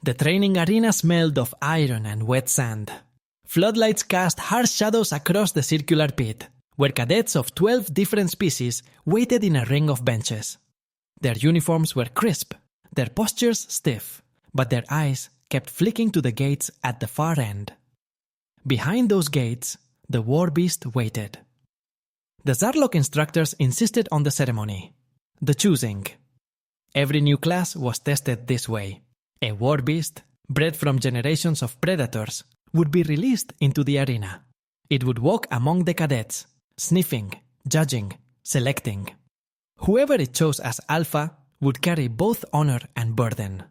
The training arena smelled of iron and wet sand. Floodlights cast harsh shadows across the circular pit, where cadets of 12 different species waited in a ring of benches. Their uniforms were crisp, their postures stiff, but their eyes kept flicking to the gates at the far end. Behind those gates, the war beast waited. The Zarlok instructors insisted on the ceremony, the choosing. Every new class was tested this way. A war beast, bred from generations of predators, would be released into the arena. It would walk among the cadets, sniffing, judging, selecting. Whoever it chose as alpha would carry both honor and burden.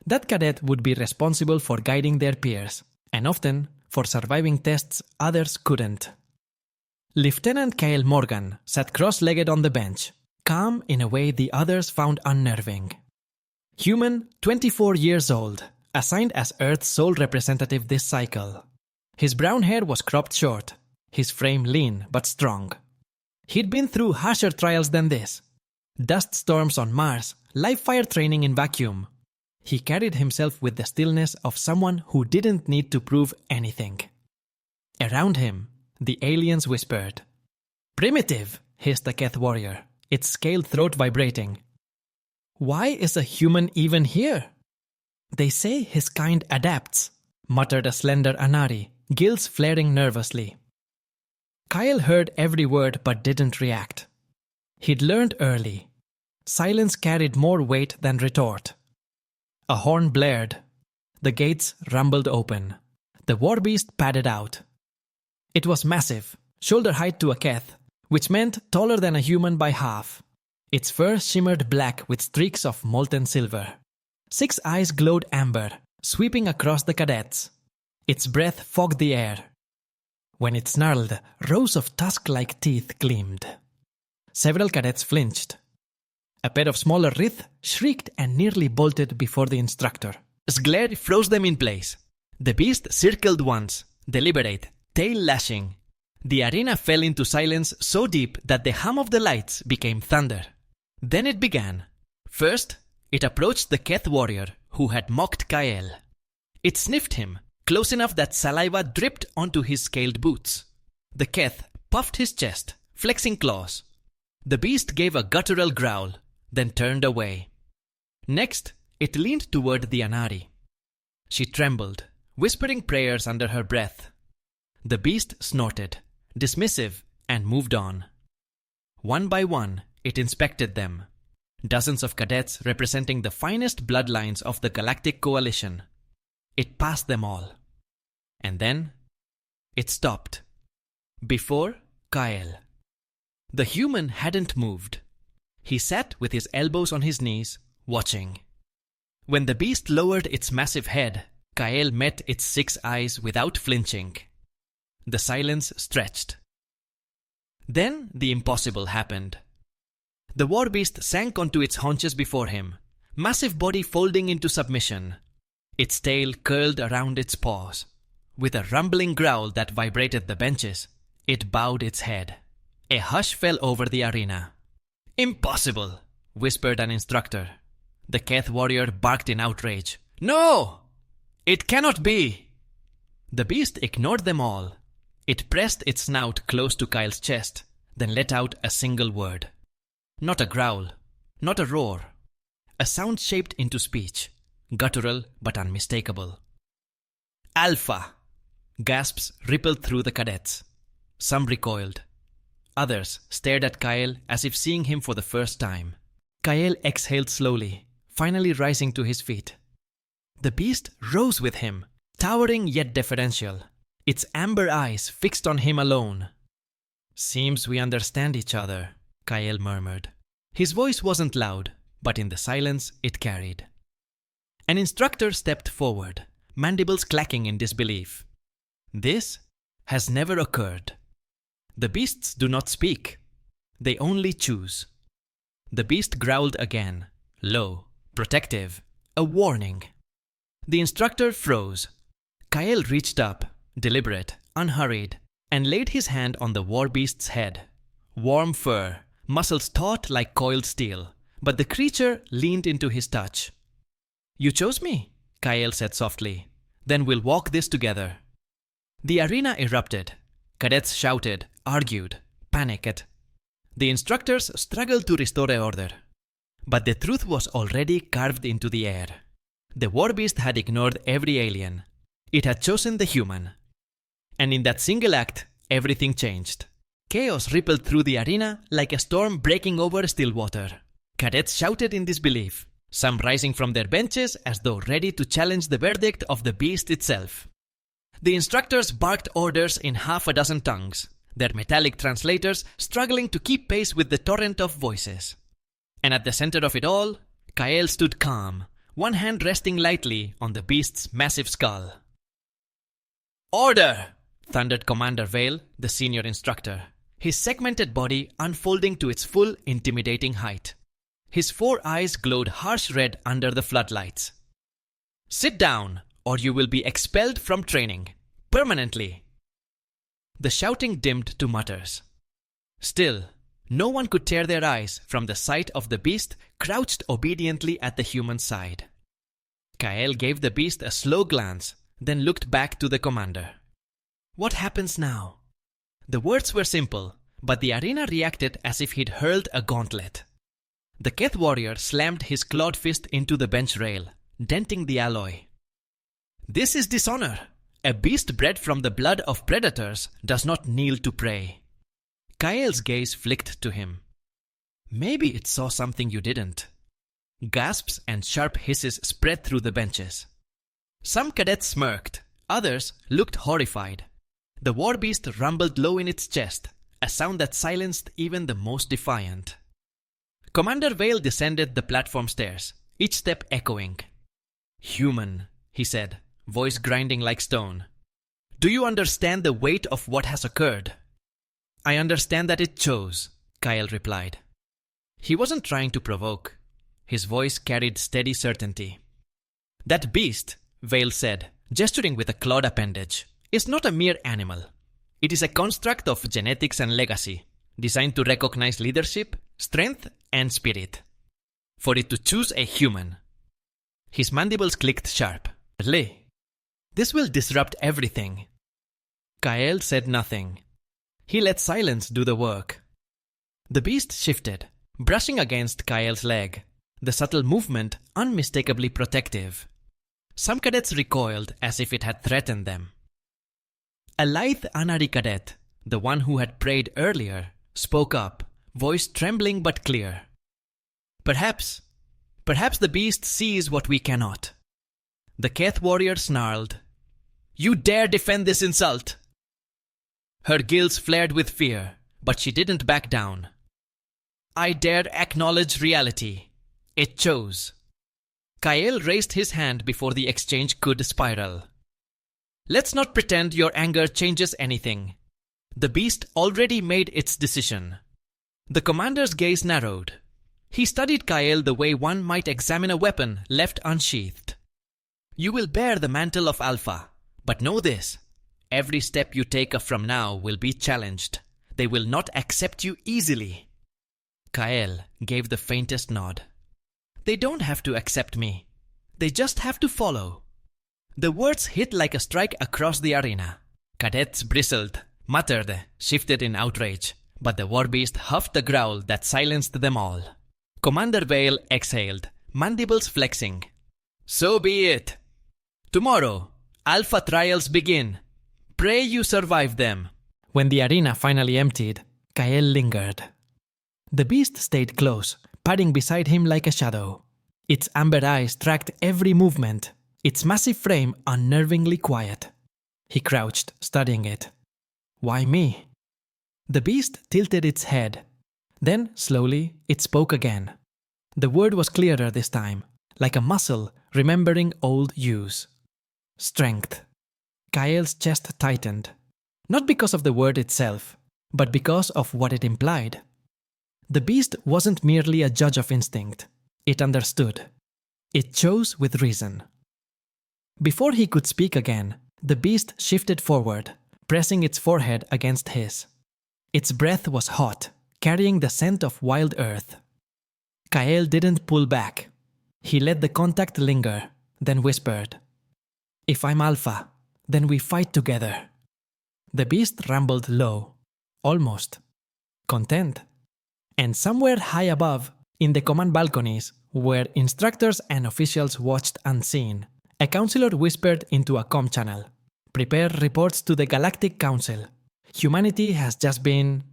That cadet would be responsible for guiding their peers, and often for surviving tests others couldn't. Lieutenant Kyle Morgan sat cross-legged on the bench, calm in a way the others found unnerving. Human, 24 years old, assigned as Earth's sole representative this cycle. His brown hair was cropped short, his frame lean but strong. He'd been through harsher trials than this. Dust storms on Mars, live fire training in vacuum. He carried himself with the stillness of someone who didn't need to prove anything. Around him, the aliens whispered. "Primitive," hissed the Keth warrior, its scaled throat vibrating. "Why is a human even here?" "They say his kind adapts," muttered a slender Anari, gills flaring nervously. Kyle heard every word but didn't react. He'd learned early. Silence carried more weight than retort. A horn blared. The gates rumbled open. The war beast padded out. It was massive, shoulder height to a Keth, which meant taller than a human by half. Its fur shimmered black with streaks of molten silver. 6 eyes glowed amber, sweeping across the cadets. Its breath fogged the air. When it snarled, rows of tusk-like teeth gleamed. Several cadets flinched. A pair of smaller Rith shrieked and nearly bolted before the instructor. Sglare froze them in place. The beast circled once, deliberate, tail lashing. The arena fell into silence so deep that the hum of the lights became thunder. Then it began. First, it approached the Keth warrior who had mocked Kyle. It sniffed him, close enough that saliva dripped onto his scaled boots. The Keth puffed his chest, flexing claws. The beast gave a guttural growl, then turned away. Next, it leaned toward the Anari. She trembled, whispering prayers under her breath. The beast snorted, dismissive, and moved on. One by one, it inspected them. Dozens of cadets representing the finest bloodlines of the Galactic Coalition. It passed them all. And then, it stopped. Before Kyle. The human hadn't moved. He sat with his elbows on his knees, watching. When the beast lowered its massive head, Kyle met its 6 eyes without flinching. The silence stretched. Then the impossible happened. The war beast sank onto its haunches before him, massive body folding into submission. Its tail curled around its paws. With a rumbling growl that vibrated the benches, it bowed its head. A hush fell over the arena. "Impossible," whispered an instructor. The Keth warrior barked in outrage. "No! It cannot be!" The beast ignored them all. It pressed its snout close to Kyle's chest, then let out a single word. Not a growl, not a roar. A sound shaped into speech, guttural but unmistakable. "Alpha!" Gasps rippled through the cadets. Some recoiled. Others stared at Kyle as if seeing him for the first time. Kyle exhaled slowly, finally rising to his feet. The beast rose with him, towering yet deferential, its amber eyes fixed on him alone. "Seems we understand each other," Kyle murmured. His voice wasn't loud, but in the silence it carried. An instructor stepped forward, mandibles clacking in disbelief. "This has never occurred. The beasts do not speak. They only choose." The beast growled again, low, protective, a warning. The instructor froze. Kyle reached up, deliberate, unhurried, and laid his hand on the war beast's head. Warm fur, muscles taut like coiled steel, but the creature leaned into his touch. "You chose me," Kyle said softly. Then we'll walk this together. The arena erupted. Cadets shouted, argued, panicked. The instructors struggled to restore order. But the truth was already carved into the air. The war beast had ignored every alien. It had chosen the human. And in that single act, everything changed. Chaos rippled through the arena like a storm breaking over still water. Cadets shouted in disbelief, some rising from their benches as though ready to challenge the verdict of the beast itself. The instructors barked orders in half a dozen tongues, their metallic translators struggling to keep pace with the torrent of voices. And at the center of it all, Kyle stood calm, one hand resting lightly on the beast's massive skull. "Order!" thundered Commander Vale, the senior instructor, his segmented body unfolding to its full, intimidating height. His 4 eyes glowed harsh red under the floodlights. "Sit down, or you will be expelled from training. Permanently." The shouting dimmed to mutters. Still, no one could tear their eyes from the sight of the beast crouched obediently at the human's side. Kyle gave the beast a slow glance, then looked back to the commander. "What happens now?" The words were simple, but the arena reacted as if he'd hurled a gauntlet. The Keth warrior slammed his clawed fist into the bench rail, denting the alloy. "This is dishonor. A beast bred from the blood of predators does not kneel to pray." Kyle's gaze flicked to him. "Maybe it saw something you didn't." Gasps and sharp hisses spread through the benches. Some cadets smirked, others looked horrified. The war beast rumbled low in its chest, a sound that silenced even the most defiant. Commander Vale descended the platform stairs, each step echoing. "Human," he said, voice grinding like stone. "Do you understand the weight of what has occurred?" "I understand that it chose," Kyle replied. He wasn't trying to provoke. His voice carried steady certainty. "That beast," Vale said, gesturing with a clawed appendage, "is not a mere animal. It is a construct of genetics and legacy, designed to recognize leadership, strength, and spirit. For it to choose a human." His mandibles clicked sharp. "Really? This will disrupt everything." Kyle said nothing. He let silence do the work. The beast shifted, brushing against Kyle's leg, the subtle movement unmistakably protective. Some cadets recoiled as if it had threatened them. A lithe Anari cadet, the one who had prayed earlier, spoke up, voice trembling but clear. Perhaps the beast sees what we cannot." The Keth warrior snarled. "You dare defend this insult?" Her gills flared with fear, but she didn't back down. "I dare acknowledge reality. It chose." Kyle raised his hand before the exchange could spiral. "Let's not pretend your anger changes anything. The beast already made its decision." The commander's gaze narrowed. He studied Kyle the way one might examine a weapon left unsheathed. "You will bear the mantle of Alpha, but know this. Every step you take from now will be challenged. They will not accept you easily." Kyle gave the faintest nod. "They don't have to accept me. They just have to follow." The words hit like a strike across the arena. Cadets bristled, muttered, shifted in outrage, but the war beast huffed a growl that silenced them all. Commander Vale exhaled, mandibles flexing. "So be it. Tomorrow, Alpha trials begin. Pray you survive them." When the arena finally emptied, Kyle lingered. The beast stayed close, padding beside him like a shadow. Its amber eyes tracked every movement, its massive frame unnervingly quiet. He crouched, studying it. "Why me?" The beast tilted its head. Then, slowly, it spoke again. The word was clearer this time, like a muscle remembering old use. "Strength." Kyle's chest tightened, not because of the word itself, but because of what it implied. The beast wasn't merely a judge of instinct. It understood. It chose with reason. Before he could speak again, the beast shifted forward, pressing its forehead against his. Its breath was hot, carrying the scent of wild earth. Kyle didn't pull back. He let the contact linger, then whispered, If I'm Alpha, then we fight together. The beast rumbled low, almost content. And somewhere high above, in the command balconies, where instructors and officials watched unseen, a counselor whispered into a comm channel. Prepare reports to the Galactic Council. Humanity has just been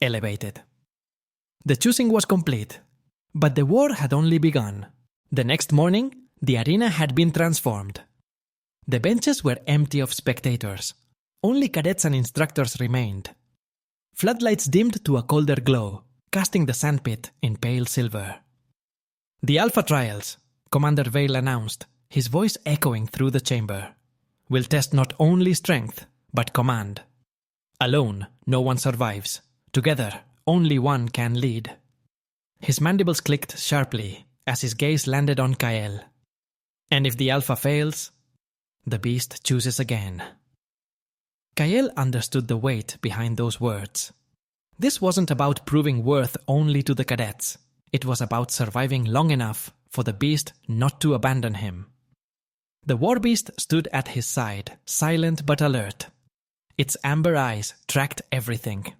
elevated. The choosing was complete, but the war had only begun. The next morning, the arena had been transformed. The benches were empty of spectators. Only cadets and instructors remained. Floodlights dimmed to a colder glow, casting the sandpit in pale silver. The Alpha Trials, Commander Vale announced, his voice echoing through the chamber, will test not only strength, but command. Alone, no one survives. Together, only one can lead. His mandibles clicked sharply as his gaze landed on Kael. And if the Alpha fails, the beast chooses again. Kael understood the weight behind those words. This wasn't about proving worth only to the cadets. It was about surviving long enough for the beast not to abandon him. The war beast stood at his side, silent but alert. Its amber eyes tracked everything.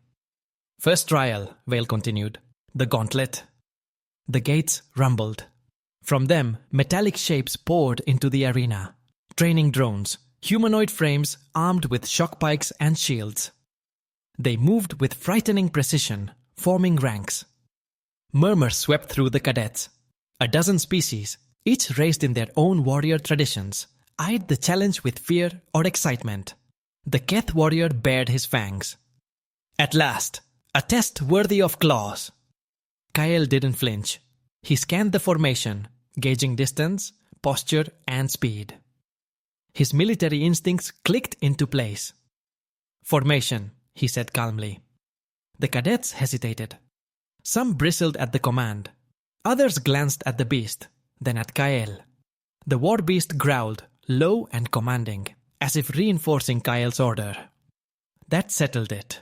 First trial, Vale continued. The gauntlet. The gates rumbled. From them, metallic shapes poured into the arena. Training drones, humanoid frames armed with shock pikes and shields. They moved with frightening precision, forming ranks. Murmurs swept through the cadets. A dozen species, each raised in their own warrior traditions, eyed the challenge with fear or excitement. The Keth warrior bared his fangs. At last, a test worthy of claws. Kael didn't flinch. He scanned the formation, gauging distance, posture, and speed. His military instincts clicked into place. Formation, he said calmly. The cadets hesitated. Some bristled at the command. Others glanced at the beast, then at Kael. The war beast growled, low and commanding, as if reinforcing Kael's order. That settled it.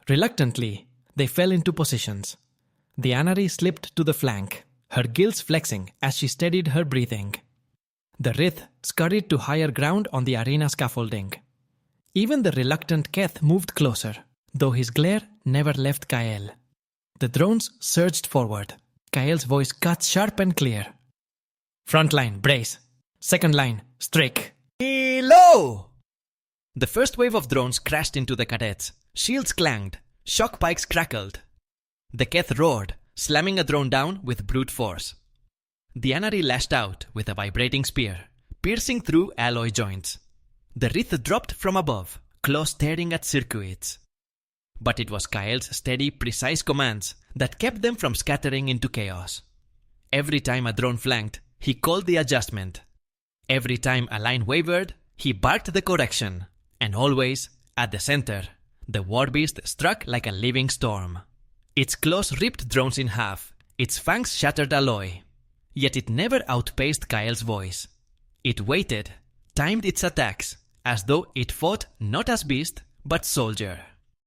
Reluctantly, they fell into positions. The Anari slipped to the flank, her gills flexing as she steadied her breathing. The Rith scurried to higher ground on the arena scaffolding. Even the reluctant Keth moved closer, though his glare never left Kael. The drones surged forward. Kael's voice cut sharp and clear. Front line, brace. Second line, strike. Low! The first wave of drones crashed into the cadets. Shields clanged. Shock pikes crackled. The Keth roared, slamming a drone down with brute force. The Anari lashed out with a vibrating spear, piercing through alloy joints. The Rith dropped from above, claws tearing at circuits. But it was Kael's steady, precise commands that kept them from scattering into chaos. Every time a drone flanked, he called the adjustment. Every time a line wavered, he barked the correction. And always, at the center, the war beast struck like a living storm. Its claws ripped drones in half, its fangs shattered alloy. Yet it never outpaced Kael's voice. It waited, timed its attacks, as though it fought not as beast, but soldier.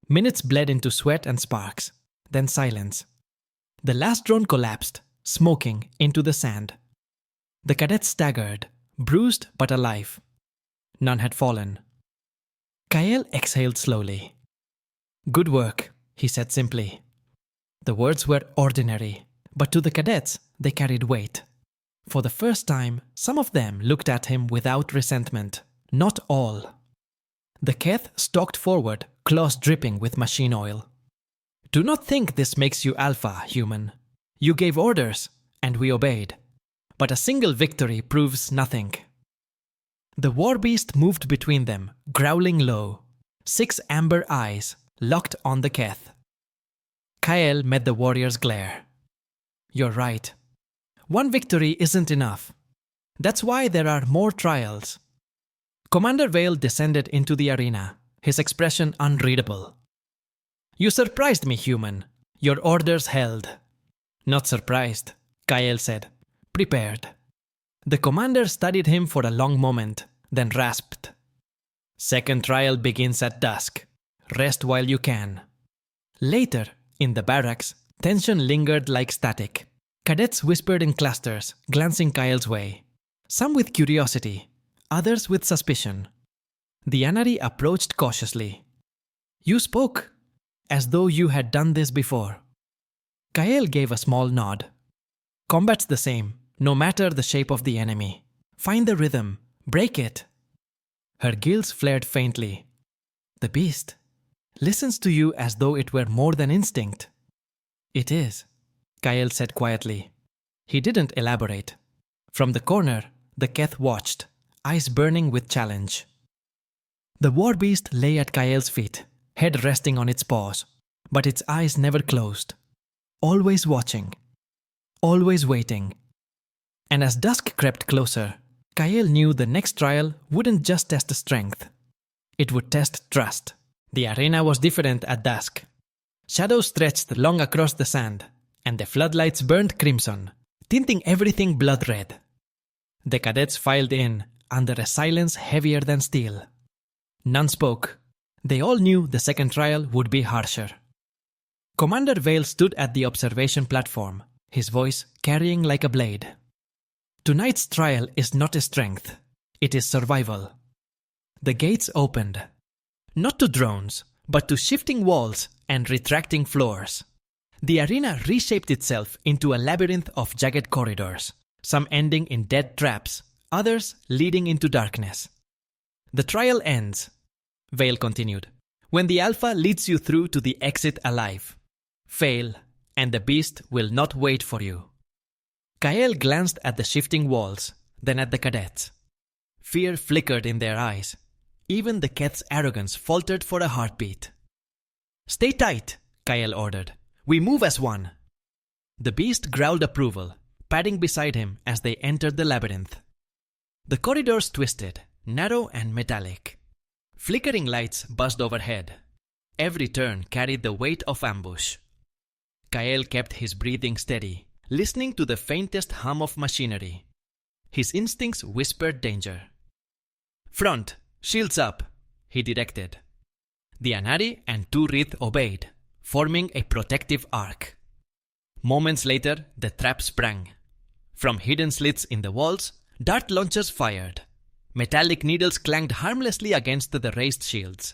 Minutes bled into sweat and sparks, then silence. The last drone collapsed, smoking, into the sand. The cadets staggered, bruised but alive. None had fallen. Kael exhaled slowly. Good work, he said simply. The words were ordinary, but to the cadets they carried weight. For the first time, some of them looked at him without resentment. Not all. The Keth stalked forward, claws dripping with machine oil. Do not think this makes you alpha, human. You gave orders, and we obeyed. But a single victory proves nothing. The war beast moved between them, growling low. 6 amber eyes locked on the Keth. Kael met the warrior's glare. You're right. One victory isn't enough. That's why there are more trials. Commander Vale descended into the arena, his expression unreadable. You surprised me, human. Your orders held. Not surprised, Kael said. Prepared. The commander studied him for a long moment, then rasped. Second trial begins at dusk. Rest while you can. Later, in the barracks, tension lingered like static. Cadets whispered in clusters, glancing Kael's way. Some with curiosity, others with suspicion. The Anari approached cautiously. "You spoke, as though you had done this before." Kael gave a small nod. "Combat's the same, no matter the shape of the enemy. Find the rhythm, break it." Her gills flared faintly. "The beast listens to you as though it were more than instinct." "It is," Kael said quietly. He didn't elaborate. From the corner, the Keth watched, eyes burning with challenge. The war beast lay at Kael's feet, head resting on its paws, but its eyes never closed. Always watching. Always waiting. And as dusk crept closer, Kael knew the next trial wouldn't just test strength. It would test trust. The arena was different at dusk. Shadows stretched long across the sand, and the floodlights burned crimson, tinting everything blood red. The cadets filed in, under a silence heavier than steel. None spoke. They all knew the second trial would be harsher. Commander Vale stood at the observation platform, his voice carrying like a blade. "Tonight's trial is not a strength. It is survival." The gates opened. Not to drones, but to shifting walls and retracting floors. The arena reshaped itself into a labyrinth of jagged corridors, some ending in dead traps, others leading into darkness. "The trial ends," Vale continued, "when the Alpha leads you through to the exit alive. Fail, and the beast will not wait for you." Kael glanced at the shifting walls, then at the cadets. Fear flickered in their eyes. Even the Keth's arrogance faltered for a heartbeat. "Stay tight," Kael ordered. "We move as one." The beast growled approval, padding beside him as they entered the labyrinth. The corridors twisted, narrow and metallic. Flickering lights buzzed overhead. Every turn carried the weight of ambush. Kael kept his breathing steady, listening to the faintest hum of machinery. His instincts whispered danger. "Front, shields up," he directed. The Anari and two Rith obeyed, forming a protective arc. Moments later, the trap sprang. From hidden slits in the walls, dart launchers fired. Metallic needles clanged harmlessly against the raised shields.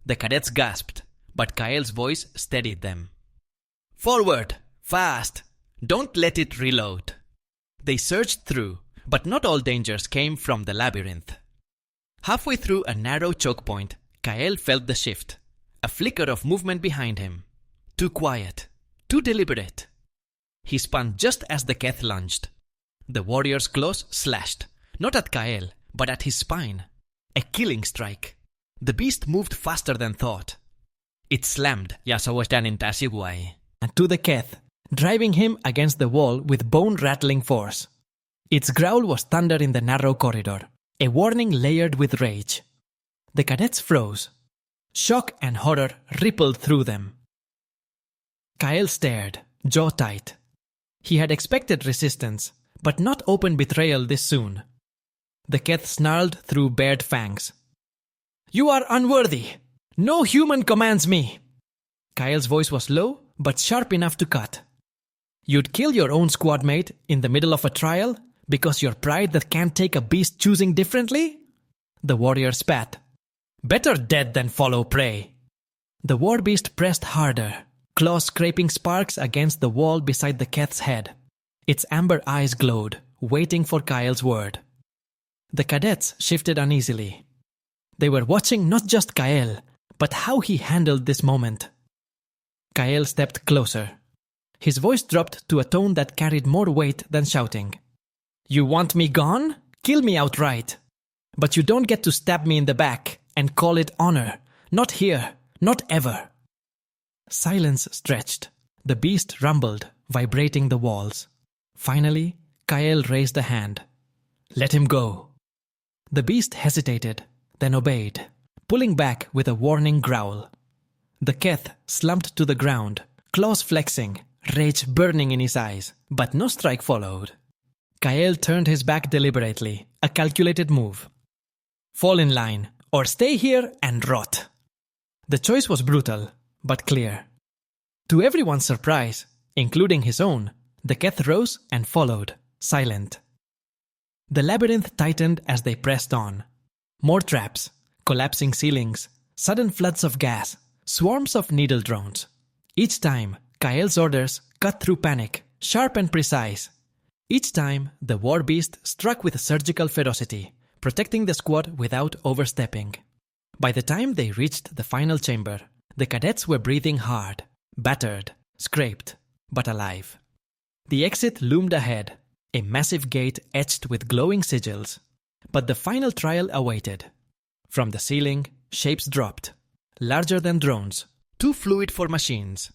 The cadets gasped, but Kael's voice steadied them. "Forward! Fast! Don't let it reload!" They surged through, but not all dangers came from the labyrinth. Halfway through a narrow choke point, Kael felt the shift, a flicker of movement behind him. Too quiet, too deliberate. He spun just as the Keth lunged. The warrior's claws slashed, not at Kael, but at his spine. A killing strike. The beast moved faster than thought. It slammed and to the Keth, driving him against the wall with bone-rattling force. Its growl was thunder in the narrow corridor, a warning layered with rage. The cadets froze. Shock and horror rippled through them. Kael stared, jaw tight. He had expected resistance, but not open betrayal this soon. The Keth snarled through bared fangs. "You are unworthy! No human commands me!" Kael's voice was low, but sharp enough to cut. "You'd kill your own squad mate in the middle of a trial because your pride that can't take a beast choosing differently?" The warrior spat. "Better dead than follow prey." The war beast pressed harder, claws scraping sparks against the wall beside the Keth's head. Its amber eyes glowed, waiting for Kael's word. The cadets shifted uneasily. They were watching not just Kael, but how he handled this moment. Kael stepped closer. His voice dropped to a tone that carried more weight than shouting. "You want me gone? Kill me outright. But you don't get to stab me in the back and call it honor. Not here. Not ever." Silence stretched. The beast rumbled, vibrating the walls. Finally, Kael raised a hand. "Let him go." The beast hesitated, then obeyed, pulling back with a warning growl. The Keth slumped to the ground, claws flexing, rage burning in his eyes, but no strike followed. Kael turned his back deliberately, a calculated move. "Fall in line, or stay here and rot." The choice was brutal, but clear. To everyone's surprise, including his own, the Keth rose and followed, silent. The labyrinth tightened as they pressed on. More traps, collapsing ceilings, sudden floods of gas, swarms of needle drones. Each time, Kael's orders cut through panic, sharp and precise. Each time, the war beast struck with surgical ferocity, protecting the squad without overstepping. By the time they reached the final chamber, the cadets were breathing hard, battered, scraped, but alive. The exit loomed ahead, a massive gate etched with glowing sigils. But the final trial awaited. From the ceiling, shapes dropped, larger than drones, too fluid for machines.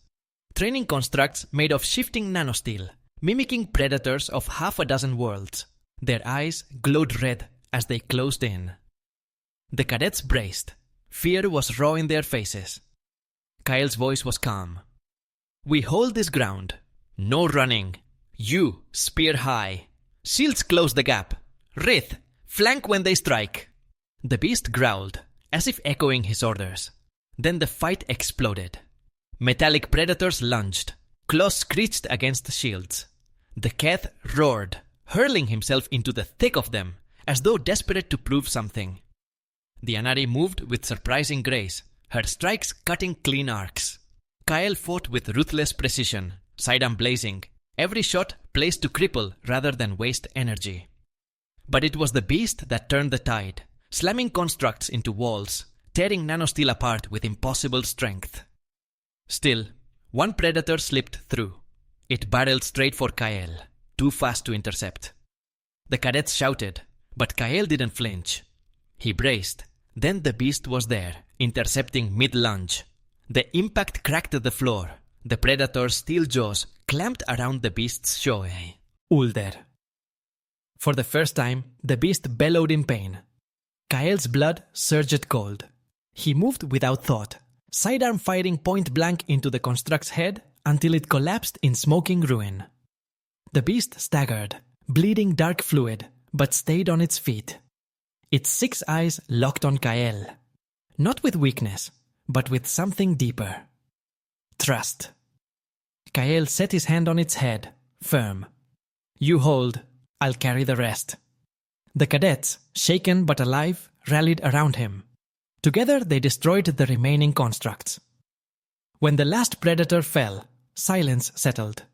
Training constructs made of shifting nanosteel, mimicking predators of half a dozen worlds. Their eyes glowed red as they closed in. The cadets braced. Fear was raw in their faces. Kael's voice was calm. "We hold this ground. No running. You, spear high. Shields close the gap. Wraith, flank when they strike." The beast growled, as if echoing his orders. Then the fight exploded. Metallic predators lunged. Claws screeched against the shields. The Keth roared, hurling himself into the thick of them, as though desperate to prove something. The Anari moved with surprising grace, her strikes cutting clean arcs. Kael fought with ruthless precision, sidearm blazing, every shot placed to cripple rather than waste energy. But it was the beast that turned the tide, slamming constructs into walls, tearing nanosteel apart with impossible strength. Still, one predator slipped through. It barreled straight for Kael, too fast to intercept. The cadets shouted, but Kael didn't flinch. He braced. Then the beast was there, intercepting mid-lunge. The impact cracked the floor. The predator's steel jaws clamped around the beast's shoei. Ulder. For the first time, the beast bellowed in pain. Kael's blood surged cold. He moved without thought, sidearm firing point blank into the construct's head until it collapsed in smoking ruin. The beast staggered, bleeding dark fluid, but stayed on its feet. Its 6 eyes locked on Kael. Not with weakness, but with something deeper. Trust. Kael set his hand on its head, firm. "You hold, I'll carry the rest." The cadets, shaken but alive, rallied around him. Together they destroyed the remaining constructs. When the last predator fell, silence settled.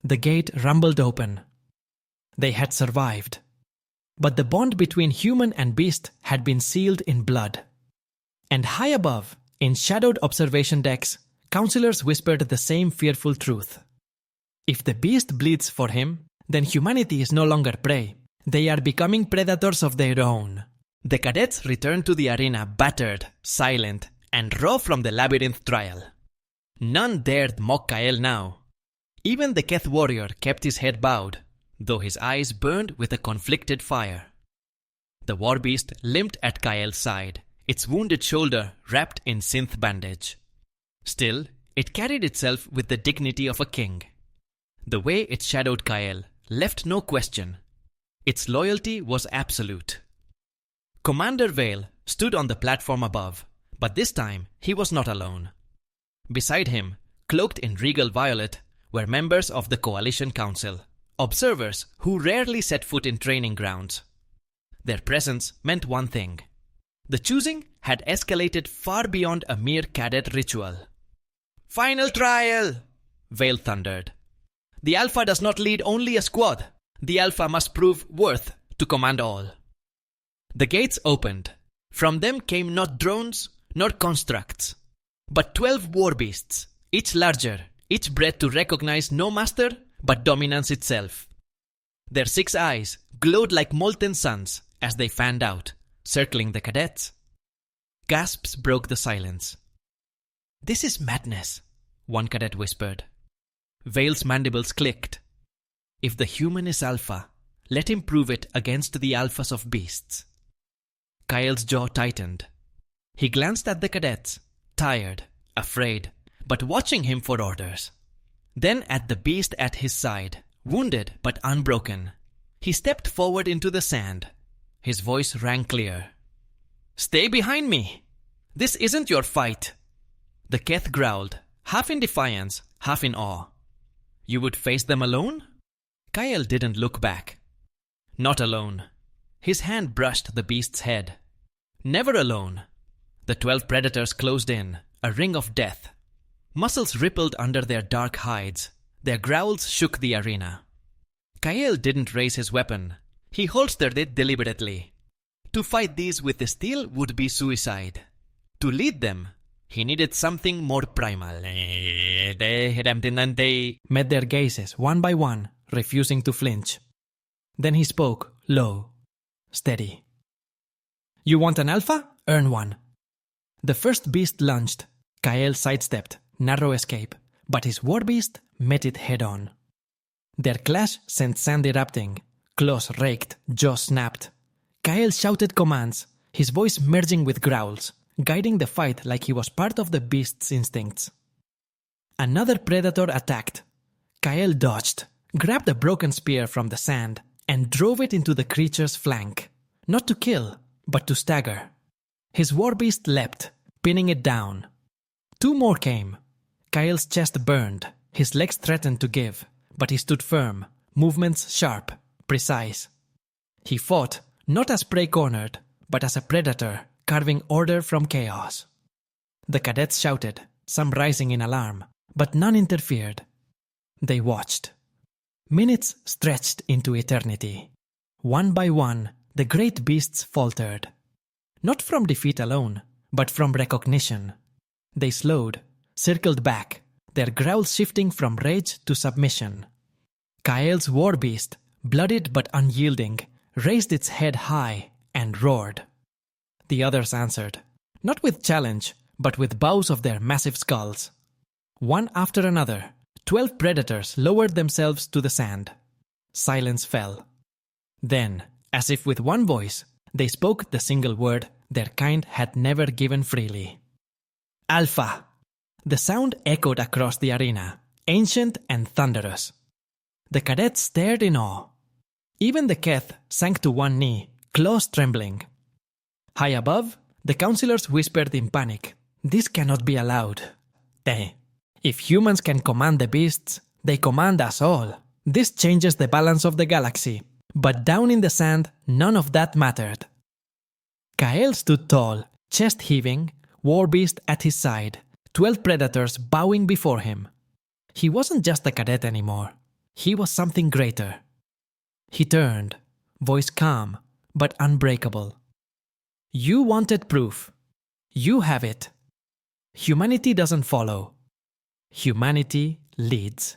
The gate rumbled open. They had survived. But the bond between human and beast had been sealed in blood. And high above, in shadowed observation decks, counselors whispered the same fearful truth. If the beast bleeds for him, then humanity is no longer prey. They are becoming predators of their own. The cadets returned to the arena battered, silent, and raw from the labyrinth trial. None dared mock Kael now. Even the Keth warrior kept his head bowed, though his eyes burned with a conflicted fire. The war beast limped at Kael's side, its wounded shoulder wrapped in synth bandage. Still, it carried itself with the dignity of a king. The way it shadowed Kael left no question. Its loyalty was absolute. Commander Vale stood on the platform above, but this time he was not alone. Beside him, cloaked in regal violet, were members of the Coalition Council, observers who rarely set foot in training grounds. Their presence meant one thing. The choosing had escalated far beyond a mere cadet ritual. "Final trial!" Vale thundered. "The Alpha does not lead only a squad. The Alpha must prove worth to command all." The gates opened. From them came not drones, nor constructs, but 12 war beasts, each larger, each bred to recognize no master but dominance itself. Their 6 eyes glowed like molten suns as they fanned out, circling the cadets. Gasps broke the silence. "This is madness," one cadet whispered. Vale's mandibles clicked. If the human is alpha, let him prove it against the alphas of beasts. Kael's jaw tightened. He glanced at the cadets, tired, afraid, but watching him for orders. Then at the beast at his side, wounded but unbroken. He stepped forward into the sand. His voice rang clear. "Stay behind me! This isn't your fight!" The Keth growled, half in defiance, half in awe. "You would face them alone?" Kael didn't look back. Not alone. His hand brushed the beast's head. Never alone. The 12 predators closed in, a ring of death. Muscles rippled under their dark hides. Their growls shook the arena. Hale didn't raise his weapon. He holstered it deliberately. To fight these with the steel would be suicide. To lead them, he needed something more primal. They met their gazes one by one, refusing to flinch. Then he spoke, low, steady. You want an alpha? Earn one. The first beast lunged. Hale sidestepped, narrow escape, but his war beast met it head-on. Their clash sent sand erupting. Claws raked, jaws snapped. Hale shouted commands, his voice merging with growls, guiding the fight like he was part of the beast's instincts. Another predator attacked. Hale dodged, grabbed a broken spear from the sand, and drove it into the creature's flank. Not to kill, but to stagger. His war beast leapt, pinning it down. Two more came. Hale's chest burned, his legs threatened to give, but he stood firm, movements sharp, precise. He fought, not as prey cornered, but as a predator, carving order from chaos. The cadets shouted, some rising in alarm, but none interfered. They watched. Minutes stretched into eternity. One by one, the great beasts faltered. Not from defeat alone, but from recognition. They slowed, circled back, their growls shifting from rage to submission. Hale's war beast, bloodied but unyielding, raised its head high and roared. The others answered, not with challenge, but with bows of their massive skulls. One after another, 12 predators lowered themselves to the sand. Silence fell. Then, as if with one voice, they spoke the single word their kind had never given freely. Alpha! The sound echoed across the arena, ancient and thunderous. The cadets stared in awe. Even the Keth sank to one knee, claws trembling. High above, the councillors whispered in panic, "This cannot be allowed." If humans can command the beasts, they command us all. This changes the balance of the galaxy. But down in the sand, none of that mattered. Hale stood tall, chest heaving, war beast at his side, 12 predators bowing before him. He wasn't just a cadet anymore. He was something greater. He turned, voice calm, but unbreakable. You wanted proof. You have it. Humanity doesn't follow. Humanity leads.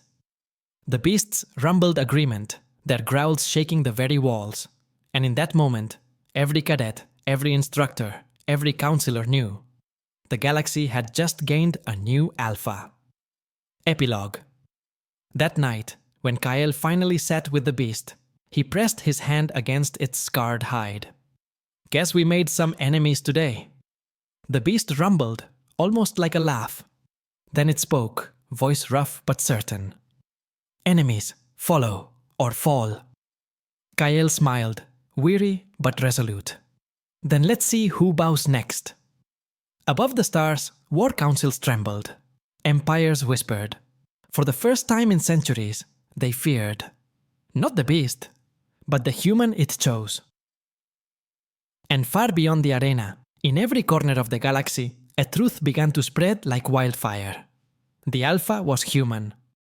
The beasts rumbled agreement, their growls shaking the very walls. And in that moment, every cadet, every instructor, every counselor knew. The galaxy had just gained a new alpha. Epilogue. That night, when Hale finally sat with the beast, he pressed his hand against its scarred hide. Guess we made some enemies today. The beast rumbled, almost like a laugh. Then it spoke, voice rough but certain. Enemies, follow or fall. Hale smiled, weary but resolute. Then let's see who bows next. Above the stars, war councils trembled. Empires whispered. For the first time in centuries, they feared. Not the beast, but the human it chose. And far beyond the arena, in every corner of the galaxy, a truth began to spread like wildfire. The Alpha was human,